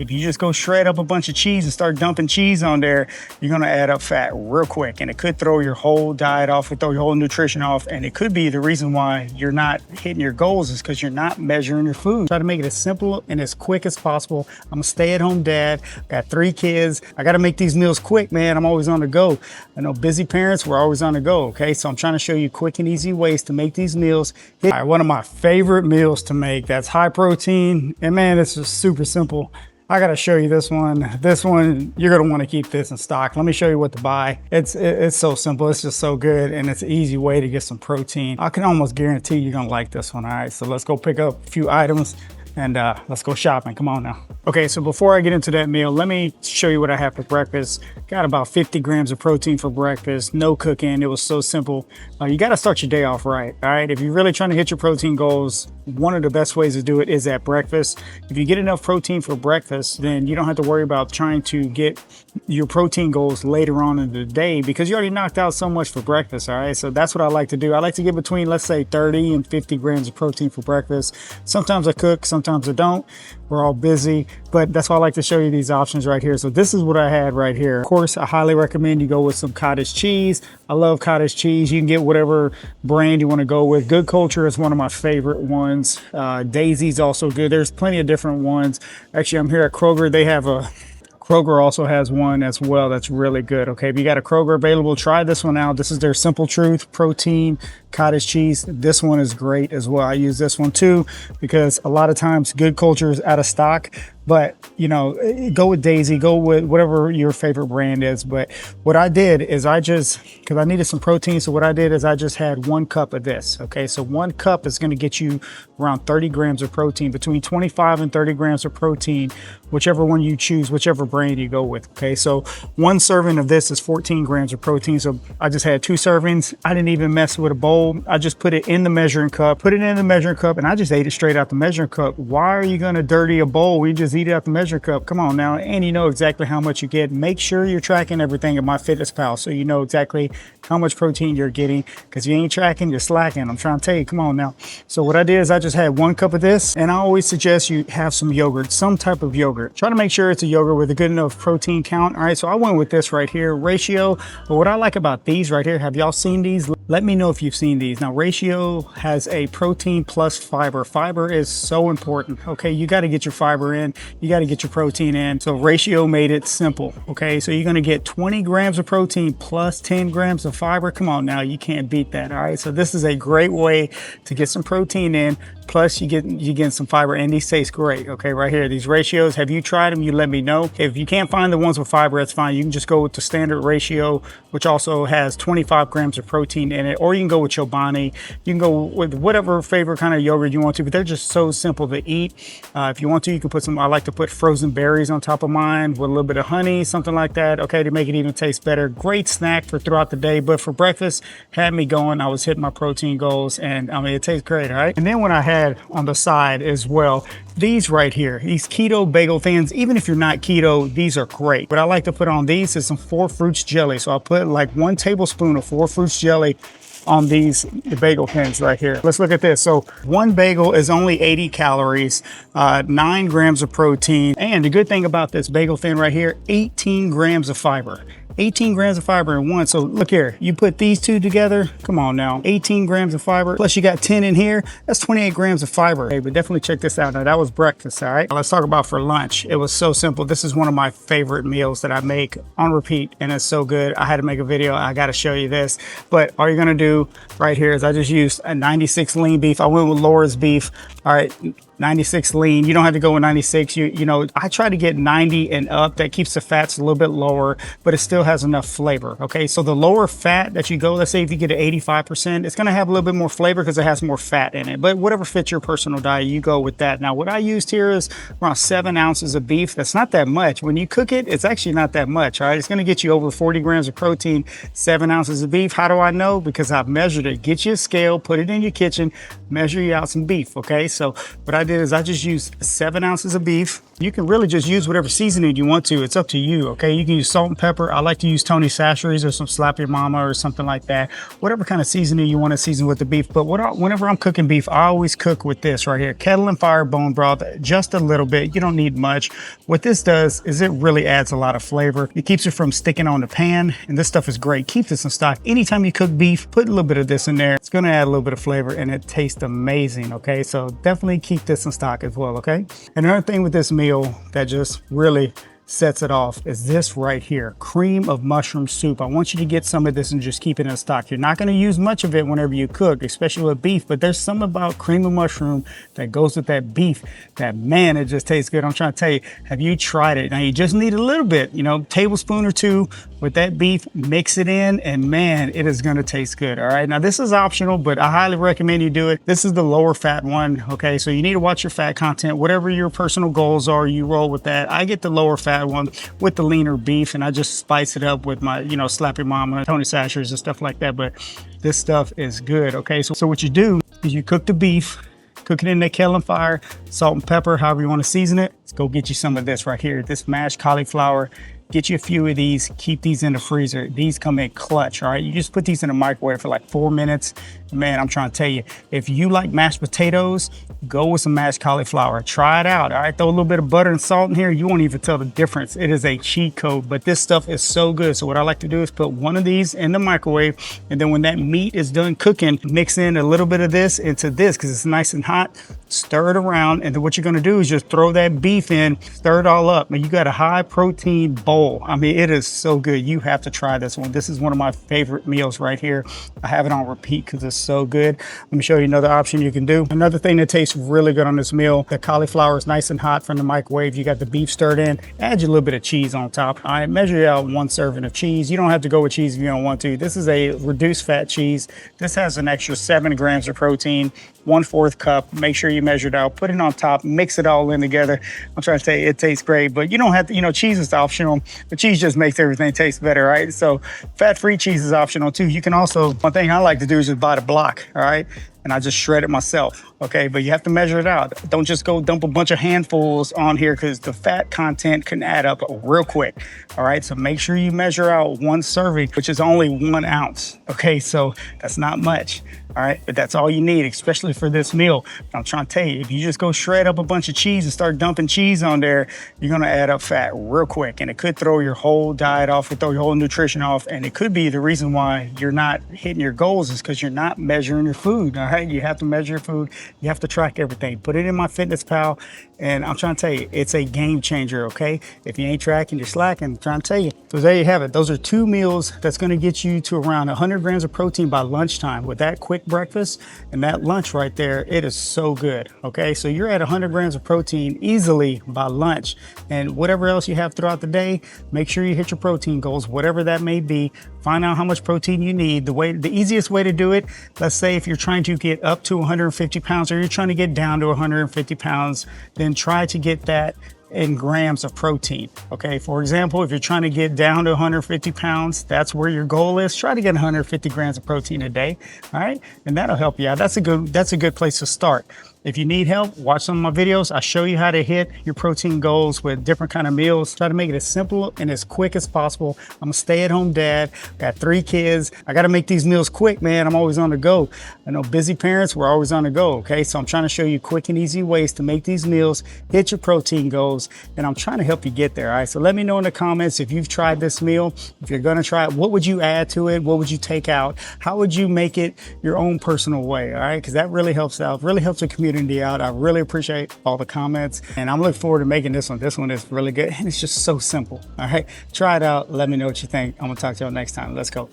If you just go shred up a bunch of cheese and start dumping cheese on there, you're gonna add up fat real quick, and it could throw your whole diet off, it throw your whole nutrition off, and it could be the reason why you're not hitting your goals is because you're not measuring your food. Try to make it as simple and as quick as possible. I'm a stay-at-home dad, got 3 kids. I gotta make these meals quick, man. I'm always on the go. I know busy parents, we're always on the go, okay? So I'm trying to show you quick and easy ways to make these meals. All right, one of my favorite meals to make that's high protein, and man, this is super simple. I gotta show you this one. This one, you're gonna wanna keep this in stock. Let me show you what to buy. It's so simple, it's just so good, and it's an easy way to get some protein. I can almost guarantee you're gonna like this one, all right? So let's go pick up a few items and let's go shopping, come on now. Okay, so before I get into that meal, let me show you what I have for breakfast. Got about 50 grams of protein for breakfast, no cooking, it was so simple. You gotta start your day off right, all right? If you're really trying to hit your protein goals, one of the best ways to do it is at breakfast. If you get enough protein for breakfast, then you don't have to worry about trying to get your protein goals later on in the day because you already knocked out so much for breakfast, all right? So that's what I like to do. I like to get between, let's say, 30 and 50 grams of protein for breakfast. Sometimes I cook, sometimes I don't. We're all busy, but that's why I like to show you these options right here. So this is what I had right here. Of course, I highly recommend you go with some cottage cheese. I love cottage cheese. You can get whatever brand you want to go with. Good Culture is one of my favorite ones. Daisy's also good. There's plenty of different ones. Actually, I'm here at Kroger. They have Kroger also has one as well that's really good. Okay, if you got a Kroger available, try this one out. This is their Simple Truth protein cottage cheese. This one is great as well. I use this one too because a lot of times Good Culture is out of stock, but you know, go with Daisy, go with whatever your favorite brand is. But what I did is because I needed some protein, so what I did is I just had 1 cup of this. Okay, so 1 cup is going to get you around 30 grams of protein, between 25 and 30 grams of protein, whichever one you choose, whichever brand you go with. Okay, so 1 serving of this is 14 grams of protein. So I just had 2 servings. I didn't even mess with a bowl. I just put it in the measuring cup, and I just ate it straight out the measuring cup. Why are you going to dirty a bowl? We just eat it out the measuring cup. Come on now. And you know exactly how much you get. Make sure you're tracking everything at MyFitnessPal so you know exactly how much protein you're getting, because you ain't tracking, you're slacking. I'm trying to tell you, come on now. So what I did is I just had 1 cup of this, and I always suggest you have some yogurt, some type of yogurt. Try to make sure it's a yogurt with a good enough protein count. All right, so I went with this right here, Ratio. But what I like about these right here, have y'all seen these? Let me know if you've seen these. Now, Ratio has a protein plus fiber. Fiber is so important, okay? You got to get your fiber in. You got to get your protein in. So Ratio made it simple, okay? So you're going to get 20 grams of protein plus 10 grams of fiber. Come on now, you can't beat that, all right? So this is a great way to get some protein in, plus you get some fiber, and these taste great, okay? Right here, these Ratios, have you tried them? You let me know. If you can't find the ones with fiber, that's fine. You can just go with the standard Ratio, which also has 25 grams of protein in it, or you can go with Chobani. You can go with whatever favorite kind of yogurt you want to, but they're just so simple to eat. If you want to, you can put some, I like to put frozen berries on top of mine with a little bit of honey, something like that, okay, to make it even taste better. Great snack for throughout the day, but for breakfast, had me going. I was hitting my protein goals, and I mean, it tastes great, all right? And then when I had on the side as well, these right here, these keto bagel thins, even if you're not keto, these are great. What I like to put on these is some 4 fruits jelly. So I'll put like 1 tablespoon of 4 fruits jelly on these bagel thins right here. Let's look at this. So 1 bagel is only 80 calories, 9 grams of protein. And the good thing about this bagel thin right here, 18 grams of fiber. 18 grams of fiber in one. So look here, you put these two together, come on now, 18 grams of fiber, plus you got 10 in here, that's 28 grams of fiber. Okay, but definitely check this out. Now that was breakfast, all right? Now let's talk about for lunch. It was so simple. This is one of my favorite meals that I make on repeat, and it's so good. I had to make a video, I gotta show you this. But all you're gonna do right here is I just used a 96 lean beef. I went with Laura's beef, all right? 96 lean. You don't have to go with 96. You know, I try to get 90 and up. That keeps the fats a little bit lower, but it still has enough flavor. Okay, so the lower fat that you go, let's say if you get an 85%, it's going to have a little bit more flavor because it has more fat in it. But whatever fits your personal diet, you go with that. Now, what I used here is around 7 ounces of beef. That's not that much. When you cook it, it's actually not that much. All right, it's going to get you over 40 grams of protein. 7 ounces of beef. How do I know? Because I've measured it. Get you a scale, put it in your kitchen, measure you out some beef. Okay, so what I did is I just used 7 ounces of beef. You can really just use whatever seasoning you want to. It's up to you, okay? You can use salt and pepper. I like to use Tony Chachere's or some Slap Your Mama or something like that. Whatever kind of seasoning you want to season with the beef. But whenever I'm cooking beef, I always cook with this right here. Kettle Fire bone broth, just a little bit. You don't need much. What this does is it really adds a lot of flavor. It keeps it from sticking on the pan, and this stuff is great. Keep this in stock. Anytime you cook beef, put a little bit of this in there. It's gonna add a little bit of flavor and it tastes amazing, okay? So definitely keep this in stock as well, okay? And another thing with this meal that just really sets it off is this right here, cream of mushroom soup. I want you to get some of this and just keep it in stock. You're not going to use much of it whenever you cook, especially with beef, but there's something about cream of mushroom that goes with that beef that, man, it just tastes good. I'm trying to tell you, have you tried it? Now you just need a little bit, you know, tablespoon or 2 with that beef, mix it in, and man, it is going to taste good. All right, now this is optional, but I highly recommend you do it. This is the lower fat one, okay? So you need to watch your fat content. Whatever your personal goals are, you roll with that. I get the lower fat one with the leaner beef, and I just spice it up with my, you know, Slap Your Mama, Tony Chachere's and stuff like that. But this stuff is good, okay? So what you do is you cook the beef, cook it in the Kettle Fire, salt and pepper, however you want to season it. Let's go get you some of this right here, this mashed cauliflower. Get you a few of these, keep these in the freezer. These come in clutch, all right? You just put these in the microwave for like 4 minutes. Man, I'm trying to tell you, if you like mashed potatoes, go with some mashed cauliflower. Try it out, all right? Throw a little bit of butter and salt in here. You won't even tell the difference. It is a cheat code, but this stuff is so good. So what I like to do is put one of these in the microwave, and then when that meat is done cooking, mix in a little bit of this into this because it's nice and hot. Stir it around, and then what you're gonna do is just throw that beef in, stir it all up, and you got a high protein bowl. I mean, it is so good. You have to try this one. This is one of my favorite meals right here. I have it on repeat because it's so good. Let me show you another option you can do. Another thing that tastes really good on this meal, the cauliflower is nice and hot from the microwave. You got the beef stirred in, add you a little bit of cheese on top. All right, measure out 1 serving of cheese. You don't have to go with cheese if you don't want to. This is a reduced fat cheese. This has an extra 7 grams of protein, 1/4 cup. Make sure you measure it out, put it on top, mix it all in together. I'm trying to tell you, it tastes great, but you don't have to, you know, cheese is optional, but cheese just makes everything taste better, right? So fat-free cheese is optional too. You can also, one thing I like to do is just buy the block, all right? And I just shred it myself, okay? But you have to measure it out. Don't just go dump a bunch of handfuls on here because the fat content can add up real quick, all right? So make sure you measure out 1 serving, which is only 1 ounce, okay? So that's not much, all right? But that's all you need, especially for this meal. I'm trying to tell you, if you just go shred up a bunch of cheese and start dumping cheese on there, you're gonna add up fat real quick, and it could throw your whole diet off, it throw your whole nutrition off, and it could be the reason why you're not hitting your goals is because you're not measuring your food, all right? You have to measure your food. You have to track everything. Put it in MyFitnessPal, and I'm trying to tell you, it's a game changer, okay? If you ain't tracking, you're slacking. I'm trying to tell you. So there you have it. Those are 2 meals that's gonna get you to around 100 grams of protein by lunchtime. With that quick breakfast and that lunch right there, it is so good, okay? So you're at 100 grams of protein easily by lunch. And whatever else you have throughout the day, make sure you hit your protein goals, whatever that may be. Find out how much protein you need. The easiest way to do it, let's say if you're trying to get up to 150 pounds or you're trying to get down to 150 pounds, then try to get that in grams of protein, okay? For example, if you're trying to get down to 150 pounds, that's where your goal is. Try to get 150 grams of protein a day, all right? And that'll help you out. That's a good place to start. If you need help, watch some of my videos. I show you how to hit your protein goals with different kind of meals. Try to make it as simple and as quick as possible. I'm a stay-at-home dad, got 3 kids. I got to make these meals quick, man. I'm always on the go. I know busy parents, we're always on the go, okay? So I'm trying to show you quick and easy ways to make these meals, hit your protein goals, and I'm trying to help you get there, all right? So let me know in the comments if you've tried this meal. If you're gonna try it, what would you add to it? What would you take out? How would you make it your own personal way, all right? Because that really helps out, really helps the community out. I really appreciate all the comments, and I'm looking forward to making this one. This one is really good, and it's just so simple, all right? Try it out. Let me know what you think. I'm gonna talk to y'all next time. Let's go.